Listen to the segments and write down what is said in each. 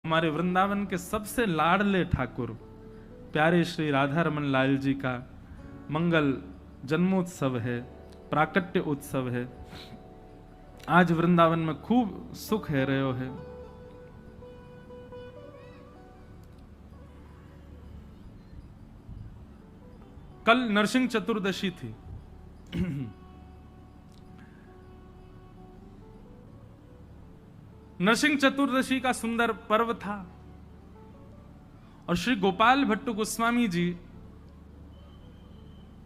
हमारे वृंदावन के सबसे लाडले ठाकुर प्यारे श्री राधा रमन लाल जी का मंगल जन्मोत्सव है, प्राकट्य उत्सव है। आज वृंदावन में खूब सुख है रहो है। कल नरसिंह चतुर्दशी थी। नरसिंह चतुर्दशी का सुंदर पर्व था और श्री गोपाल भट्ट गोस्वामी जी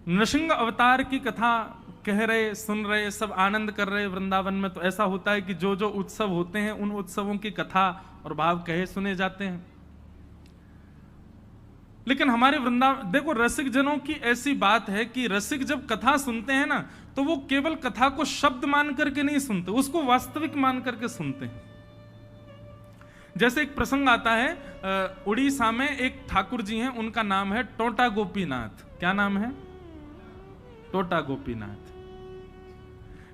नरसिंह अवतार की कथा कह रहे, सुन रहे, सब आनंद कर रहे। वृंदावन में तो ऐसा होता है कि जो जो उत्सव होते हैं उन उत्सवों की कथा और भाव कहे सुने जाते हैं। लेकिन हमारे वृंदावन देखो, रसिक जनों की ऐसी बात है कि रसिक जब कथा सुनते हैं ना तो वो केवल कथा को शब्द मान करके नहीं सुनते, उसको वास्तविक मान करके सुनते हैं। जैसे एक प्रसंग आता है, उड़ीसा में एक ठाकुर जी हैं, उनका नाम है टोटा गोपीनाथ। क्या नाम है? टोटा गोपीनाथ।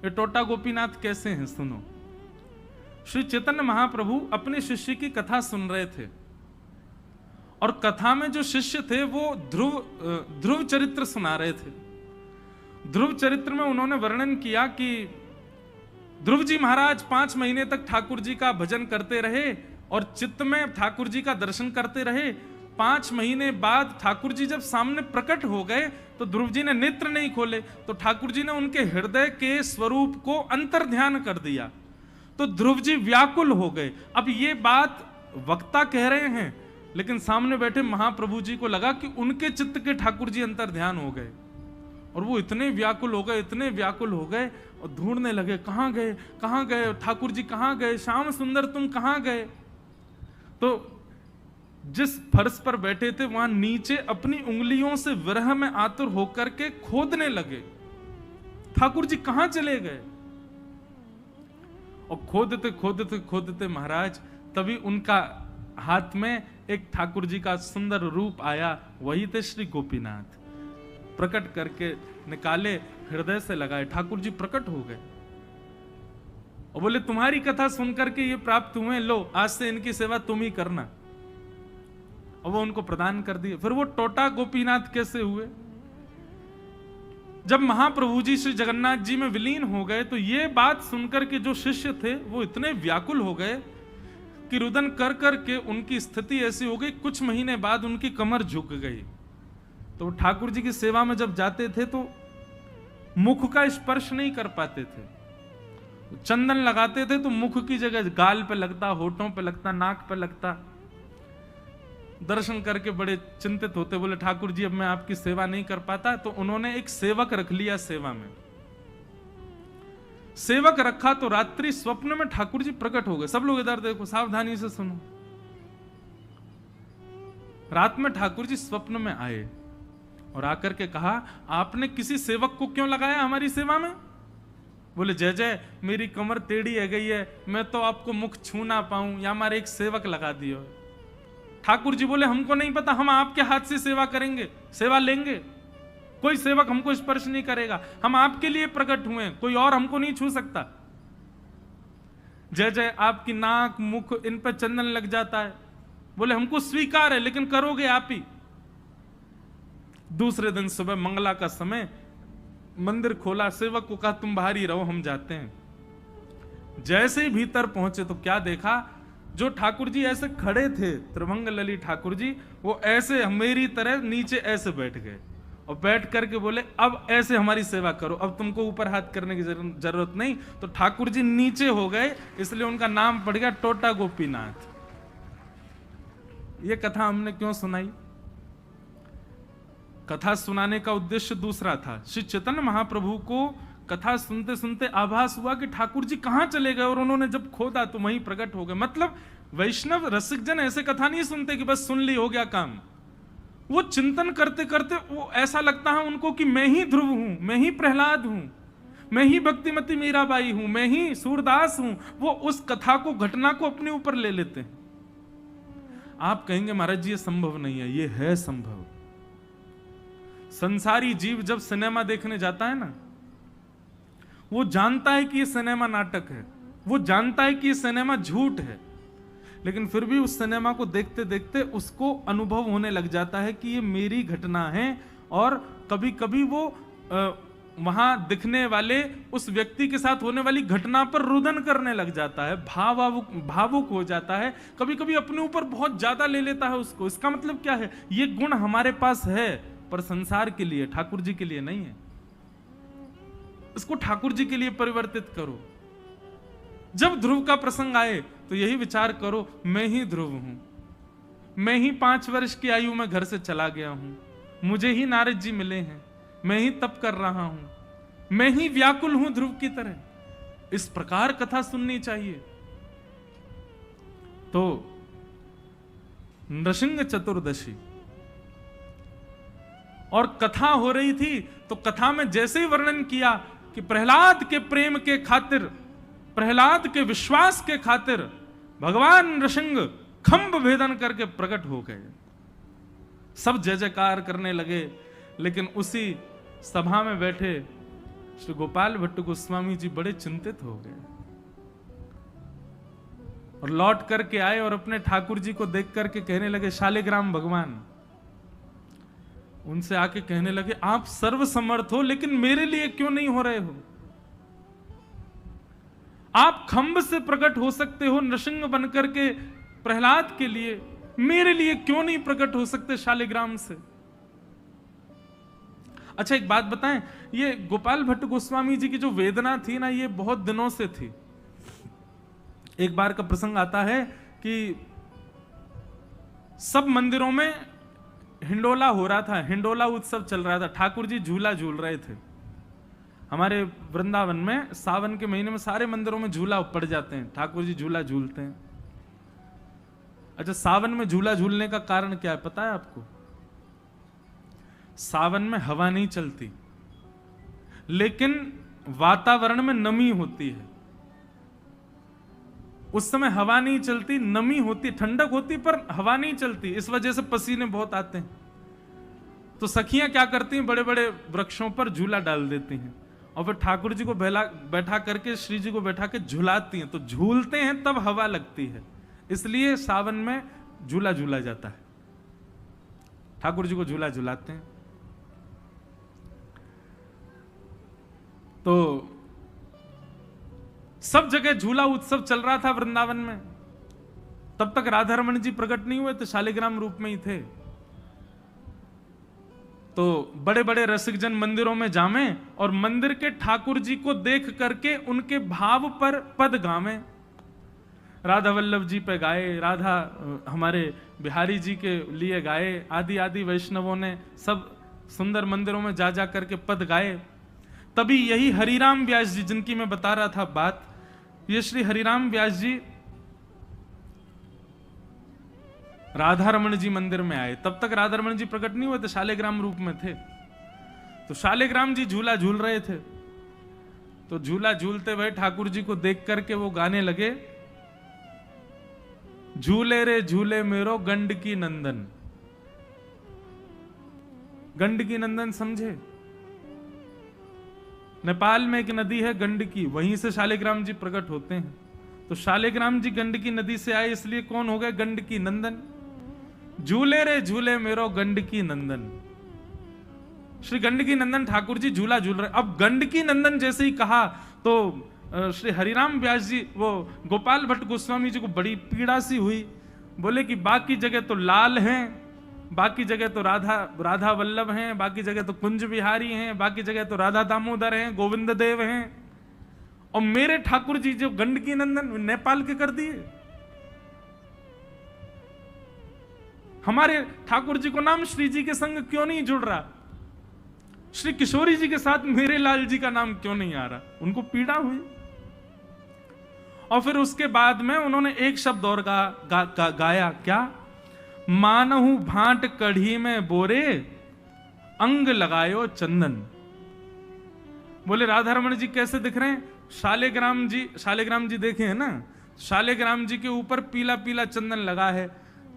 ये टोटा गोपीनाथ कैसे हैं सुनो। श्री चैतन्य महाप्रभु अपने शिष्य की कथा सुन रहे थे और कथा में जो शिष्य थे वो ध्रुव चरित्र सुना रहे थे। ध्रुव चरित्र में उन्होंने वर्णन किया कि ध्रुव जी महाराज 5 महीने तक ठाकुर जी का भजन करते रहे और चित्त में ठाकुर जी का दर्शन करते रहे। 5 महीने बाद ठाकुर जी जब सामने प्रकट हो गए तो ध्रुव जी ने नेत्र नहीं खोले, तो ठाकुर जी ने उनके हृदय के स्वरूप को अंतर ध्यान कर दिया, तो ध्रुव जी व्याकुल हो गए। अब ये बात वक्ता कह रहे हैं, लेकिन सामने बैठे महाप्रभु जी को लगा कि उनके चित्त के ठाकुर जी अंतर ध्यान हो गए और वो इतने व्याकुल हो गए, इतने व्याकुल हो गए और ढूंढने लगे, कहां गए, कहां गए ठाकुर जी, कहां गए, श्याम सुंदर तुम कहां गए। तो जिस फर्श पर बैठे थे वहां नीचे अपनी उंगलियों से विरह में आतुर होकर के खोदने लगे, ठाकुर जी कहां चले गए। और खोदते खोदते खोदते महाराज तभी उनका हाथ में एक ठाकुर जी का सुंदर रूप आया, वही थे श्री गोपीनाथ। प्रकट करके निकाले, हृदय से लगाए, ठाकुर जी प्रकट हो गए और बोले तुम्हारी कथा सुनकर के ये प्राप्त हुए, लो आज से इनकी सेवा तुम ही करना। और वो उनको प्रदान कर दिए। फिर वो टोटा गोपीनाथ कैसे हुए? जब महाप्रभु जी श्री जगन्नाथ जी में विलीन हो गए तो ये बात सुनकर के जो शिष्य थे वो इतने व्याकुल हो गए कि रुदन कर कर के उनकी स्थिति ऐसी हो गई, कुछ महीने बाद उनकी कमर झुक गई। तो ठाकुर जी की सेवा में जब जाते थे तो मुख का स्पर्श नहीं कर पाते थे, चंदन लगाते थे तो मुख की जगह गाल पे लगता, होठों पे लगता, नाक पे लगता। दर्शन करके बड़े चिंतित होते, बोले ठाकुर जी अब मैं आपकी सेवा नहीं कर पाता। तो उन्होंने एक सेवक रख लिया सेवा में। सेवक रखा तो रात्रि स्वप्न में ठाकुर जी प्रकट हो गए। सब लोग इधर देखो, सावधानी से सुनो। रात में ठाकुर जी स्वप्न में आए और आकर के कहा आपने किसी सेवक को क्यों लगाया हमारी सेवा में? बोले जय जय मेरी कमर टेढ़ी है गई है, मैं तो आपको मुख छू ना पाऊं, या हमारे एक सेवक लगा दियो। ठाकुर जी बोले हमको नहीं पता, हम आपके हाथ से सेवा करेंगे, सेवा लेंगे, कोई सेवक हमको स्पर्श नहीं करेगा, हम आपके लिए प्रकट हुए, कोई और हमको नहीं छू सकता। जय जय आपकी नाक मुख इन पर चंदन लग जाता है। बोले हमको स्वीकार है लेकिन करोगे आप ही। दूसरे दिन सुबह मंगला का समय मंदिर खोला, सेवक को कहा तुम बाहर ही रहो हम जाते हैं। जैसे ही भीतर पहुंचे तो क्या देखा, जो ठाकुर जी ऐसे खड़े थे, त्रिभंग लली ठाकुर जी, वो ऐसे मेरी तरह नीचे ऐसे बैठ गए और बैठ करके बोले अब ऐसे हमारी सेवा करो, अब तुमको ऊपर हाथ करने की जरूरत नहीं। तो ठाकुर जी नीचे हो गए, इसलिए उनका नाम पड़ गया टोटा गोपीनाथ। ये कथा हमने क्यों सुनाई? कथा सुनाने का उद्देश्य दूसरा था। श्री चैतन्य महाप्रभु को कथा सुनते सुनते आभास हुआ कि ठाकुर जी कहां चले गए, और उन्होंने जब खोदा तो वहीं प्रकट हो गए। मतलब वैष्णव रसिक जन ऐसे कथा नहीं सुनते कि बस सुन ली हो गया काम। वो चिंतन करते करते वो ऐसा लगता है उनको कि मैं ही ध्रुव हूं, मैं ही प्रहलाद हूं, मैं ही भक्तिमती मीराबाई हूं, मैं ही सूरदास हूं। वो उस कथा को, घटना को अपने ऊपर ले लेते हैं। आप कहेंगे महाराज जी ये संभव नहीं है, ये है संभव। संसारी जीव जब सिनेमा देखने जाता है ना, वो जानता है कि ये सिनेमा नाटक है, वो जानता है कि ये सिनेमा झूठ है, लेकिन फिर भी उस सिनेमा को देखते देखते उसको अनुभव होने लग जाता है कि ये मेरी घटना है, और कभी कभी वो वहां दिखने वाले उस व्यक्ति के साथ होने वाली घटना पर रुदन करने लग जाता है, भावुक हो जाता है, कभी कभी अपने ऊपर बहुत ज्यादा ले लेता है उसको। इसका मतलब क्या है? ये गुण हमारे पास है, पर संसार के लिए, ठाकुर जी के लिए नहीं है। इसको ठाकुर जी के लिए परिवर्तित करो। जब ध्रुव का प्रसंग आए तो यही विचार करो, मैं ही ध्रुव हूं, मैं ही 5 वर्ष की आयु में घर से चला गया हूं, मुझे ही नारद जी मिले हैं, मैं ही तप कर रहा हूं, मैं ही व्याकुल हूं ध्रुव की तरह। इस प्रकार कथा सुननी चाहिए। तो नृसिंह चतुर्दशी और कथा हो रही थी, तो कथा में जैसे ही वर्णन किया कि प्रहलाद के प्रेम के खातिर, प्रहलाद के विश्वास के खातिर भगवान नृसिंह खंभ भेदन करके प्रकट हो गए। सब जय जयकार करने लगे, लेकिन उसी सभा में बैठे श्री गोपाल भट्ट गोस्वामी जी बड़े चिंतित हो गए और लौट करके आए और अपने ठाकुर जी को देख करके कहने लगे, शालिग्राम भगवान उनसे आके कहने लगे, आप सर्वसमर्थ हो, लेकिन मेरे लिए क्यों नहीं हो रहे हो? आप खंभ से प्रकट हो सकते हो नृसिंह बनकर के प्रहलाद के लिए, मेरे लिए क्यों नहीं प्रकट हो सकते शालिग्राम से? अच्छा एक बात बताएं, ये गोपाल भट्ट गोस्वामी जी की जो वेदना थी ना, ये बहुत दिनों से थी। एक बार का प्रसंग आता है कि सब मंदिरों में हिंडोला हो रहा था, हिंडोला उत्सव चल रहा था, ठाकुर जी झूला झूल रहे थे। हमारे वृंदावन में सावन के महीने में सारे मंदिरों में झूला पड़ जाते हैं, ठाकुर जी झूला झूलते हैं। अच्छा, सावन में झूला झूलने का कारण क्या है पता है आपको? सावन में हवा नहीं चलती, लेकिन वातावरण में नमी होती है। उस समय हवा नहीं चलती, नमी होती, ठंडक होती, पर हवा नहीं चलती, इस वजह से पसीने बहुत आते हैं। तो सखियां क्या करती हैं, बड़े बड़े वृक्षों पर झूला डाल देती हैं और फिर ठाकुर जी को बैठा करके, श्री जी को बैठा के झुलाती हैं। तो झूलते हैं तब हवा लगती है, इसलिए सावन में झूला झूला जाता है, ठाकुर जी को झूला झुलाते हैं। तो सब जगह झूला उत्सव चल रहा था वृंदावन में। तब तक राधा रमण जी प्रकट नहीं हुए थे, शालिग्राम रूप में ही थे। तो बड़े बड़े रसिकजन मंदिरों में जामे और मंदिर के ठाकुर जी को देख करके उनके भाव पर पद गावे। राधा वल्लभ जी पे गाए, राधा हमारे बिहारी जी के लिए गाए, आदि आदि वैष्णवों ने सब सुंदर मंदिरों में जा जा करके पद गाए। तभी यही हरिराम व्यास जी, जिनकी मैं बता रहा था बात, ये श्री हरिराम व्यास जी राधा रमण जी मंदिर में आए। तब तक राधा रमण जी प्रकट नहीं हुए थे, शालिग्राम रूप में थे। तो शालिग्राम जी झूला झूल रहे थे, तो झूला झूलते हुए ठाकुर जी को देख करके वो गाने लगे, झूले रे झूले मेरो गंडकी नंदन। गंडकी नंदन समझे? नेपाल में एक नदी है गंडकी, वहीं से शालिग्राम जी प्रकट होते हैं। तो शालिग्राम जी गंडकी नदी से आए, इसलिए कौन हो गए? गंडकी नंदन। झूले रे झूले मेरो गंडकी नंदन। श्री गंडकी नंदन ठाकुर जी झूला झूल रहे। अब गंडकी नंदन जैसे ही कहा तो श्री हरिराम व्यास जी, वो गोपाल भट्ट गोस्वामी जी को बड़ी पीड़ा सी हुई। बोले कि बाकी जगह तो लाल हैं, बाकी जगह तो राधा वल्लभ हैं, बाकी जगह तो कुंज बिहारी हैं, बाकी जगह तो राधा दामोदर हैं, गोविंद देव हैं, और मेरे ठाकुर जी जो गंडकी नंदन नेपाल के कर दिए। हमारे ठाकुर जी को नाम श्री जी के संग क्यों नहीं जुड़ रहा? श्री किशोरी जी के साथ मेरे लाल जी का नाम क्यों नहीं आ रहा? उनको पीड़ा हुई। और फिर उसके बाद में उन्होंने एक शब्द और गाया, क्या? मानहु भांट कढ़ी में बोरे, अंग लगायो चंदन। बोले राधा रमण जी कैसे दिख रहे हैं? शालिग्राम जी देखे हैं ना, शालिग्राम जी के ऊपर पीला पीला चंदन लगा है।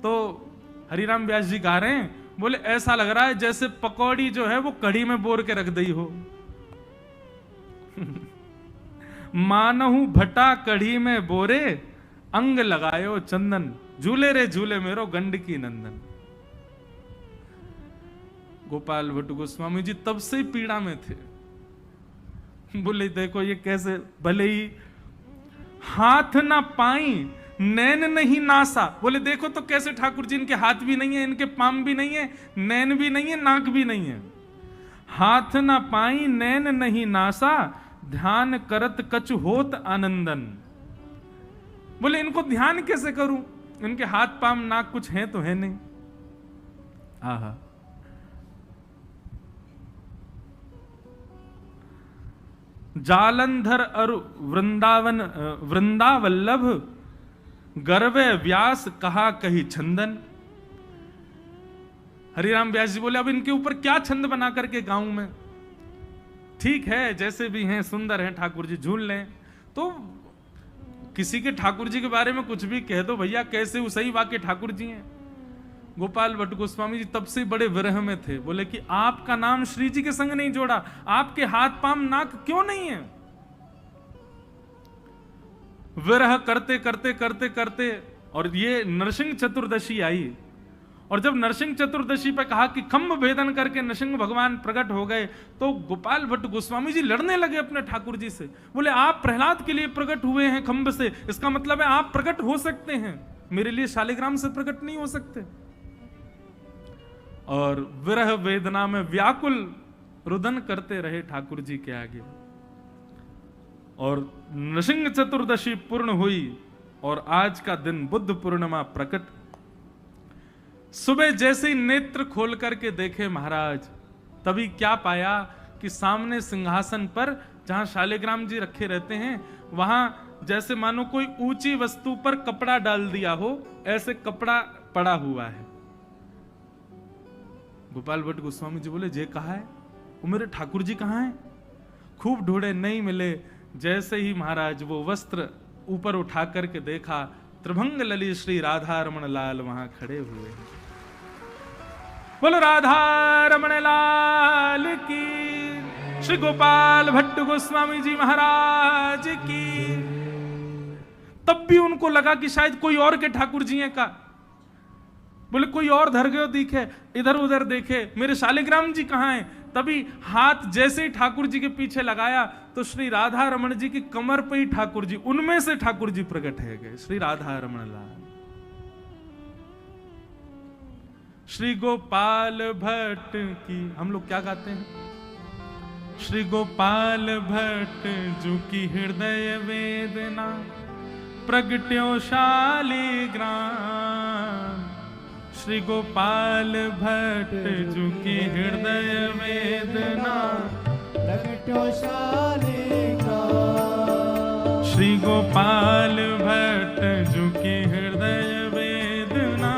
तो हरिराम व्यास जी गा रहे हैं, बोले ऐसा लग रहा है जैसे पकौड़ी जो है वो कढ़ी में बोर के रख दी हो। मानहु भटा कढ़ी में बोरे, अंग लगायो चंदन, झूले रे झूले मेरो गंडकी नंदन। गोपाल भट्ट गोस्वामी जी तब से पीड़ा में थे। बोले देखो ये कैसे, भले ही हाथ ना पाई नैन नहीं नासा। बोले देखो तो कैसे ठाकुर जी, इनके हाथ भी नहीं है, इनके पाम भी नहीं है, नैन भी नहीं है, नाक भी नहीं है। हाथ ना पाई नैन नहीं नासा, ध्यान करत कछु होत आनंदन। बोले इनको ध्यान कैसे करूं, इनके हाथ पाम नाक कुछ है तो है नहीं। आहा, जालंधर अरु वृंदावल्लभ, गर्वे व्यास कहा कही छंदन। हरिराम व्यास जी बोले अब इनके ऊपर क्या छंद बना करके गाऊं मैं। ठीक है जैसे भी हैं सुंदर हैं ठाकुर जी, झूल लें। तो किसी के ठाकुर जी के बारे में कुछ भी कह दो भैया, कैसे उसही वाक्य ठाकुर जी हैं। गोपाल भट्ट गोस्वामी जी तब से बड़े विरह में थे। बोले कि आपका नाम श्री जी के संग नहीं जोड़ा, आपके हाथ पाम नाक क्यों नहीं है। विरह करते करते करते करते और ये नरसिंह चतुर्दशी आई, और जब नरसिंह चतुर्दशी पे कहा कि खम्भ भेदन करके नरसिंह भगवान प्रकट हो गए, तो गोपाल भट्ट गोस्वामी जी लड़ने लगे अपने ठाकुर जी से। बोले आप प्रहलाद के लिए प्रकट हुए हैं खम्भ से, इसका मतलब है आप प्रकट हो सकते हैं, मेरे लिए शालिग्राम से प्रकट नहीं हो सकते। और विरह वेदना में व्याकुल रुदन करते रहे ठाकुर जी के आगे। और नृसिंह चतुर्दशी पूर्ण हुई और आज का दिन बुद्ध पूर्णिमा प्रकट। सुबह जैसे ही नेत्र खोल करके देखे महाराज, तभी क्या पाया कि सामने सिंहासन पर जहां शालिग्राम जी रखे रहते हैं, वहां जैसे मानो कोई ऊंची वस्तु पर कपड़ा डाल दिया हो, ऐसे कपड़ा पड़ा हुआ है। गोपाल भट्ट गोस्वामी जी बोले जे कहा है वो मेरे ठाकुर जी कहाँ हैं। खूब ढूंढे नहीं मिले। जैसे ही महाराज वो वस्त्र ऊपर उठा करके देखा, त्रिभंग ललित श्री राधा रमण लाल वहां खड़े हुए हैं। बोलो राधा रमण लाल की, श्री गोपाल भट्ट गोस्वामी जी महाराज की। तब भी उनको लगा कि शायद कोई और के ठाकुर जी हैं का। बोले कोई और धर गयो दिखे, इधर उधर देखे, मेरे शालिग्राम जी कहाँ हैं। तभी हाथ जैसे ही ठाकुर जी के पीछे लगाया तो श्री राधा रमण जी की कमर पे ही ठाकुर जी, उनमें से ठाकुर जी प्रकट है गए, श्री राधा रमण लाल। श्री गोपाल भट्ट की हम लोग क्या गाते हैं, श्री गोपाल भट्ट जू की हृदय वेदना प्रगट्यो शालिग्राम। श्री गोपाल भट्ट जू की हृदय वेदना प्रगट्यो शालिग्राम। श्री गोपाल भट्ट जू की हृदय वेदना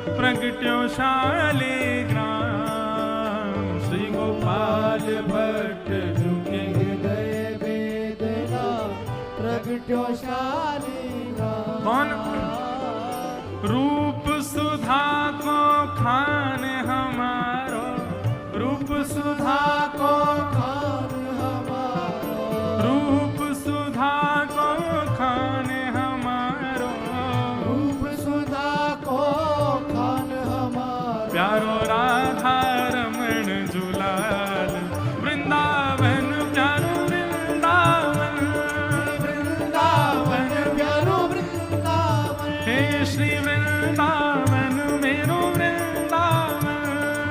प्रगट्यो शालिग्राम। श्री गोपाल भट्ट जू की हृदय वेदना प्रगट्यो शालिग्राम। कौन? रूप सुधा को खान हमारो, रूप सुधा को खान हमारो, रूप सुधा को खान हमारो, रूप सुधा को खान हमारो। प्यारो राधा रमण जुलाल वृंदावन, प्यारो वृंदावन, वृंदावन प्यारो वृंदावन। हे श्री वृंदावन मेरो वृंदावन,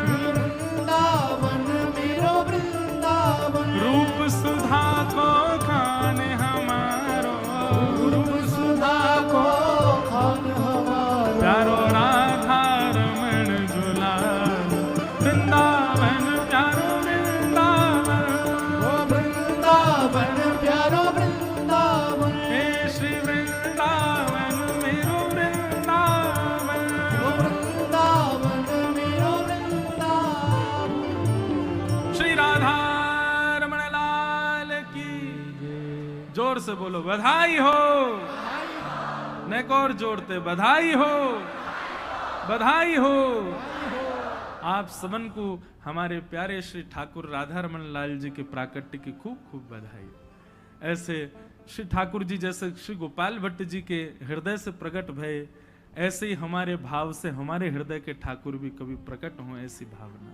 वृंदावन मेरो वृंदावन। रूप सुधा को खान हमारो, रूप सुधा को खान हमारो। प्यारो राधा रमण जुलाल वृंदावन, प्यारो वृंदावन, ओ वृंदावन प्यारो वृंदावन। हे श्री वृंदावन मेरो वृंदावन, ओ वृंदावन मेरो वृंदावन। श्री राधा रमण लाल की। जोर से बोलो बधाई हो। नेक और जोड़ते बधाई हो, बधाई हो। आप सबन को हमारे प्यारे श्री ठाकुर राधा रमण लाल जी के प्राकट्य की खूब खूब बधाई। ऐसे श्री ठाकुर जी जैसे श्री गोपाल भट्ट जी के हृदय से प्रकट भय, ऐसे ही हमारे भाव से हमारे हृदय के ठाकुर भी कभी प्रकट हों, ऐसी भावना।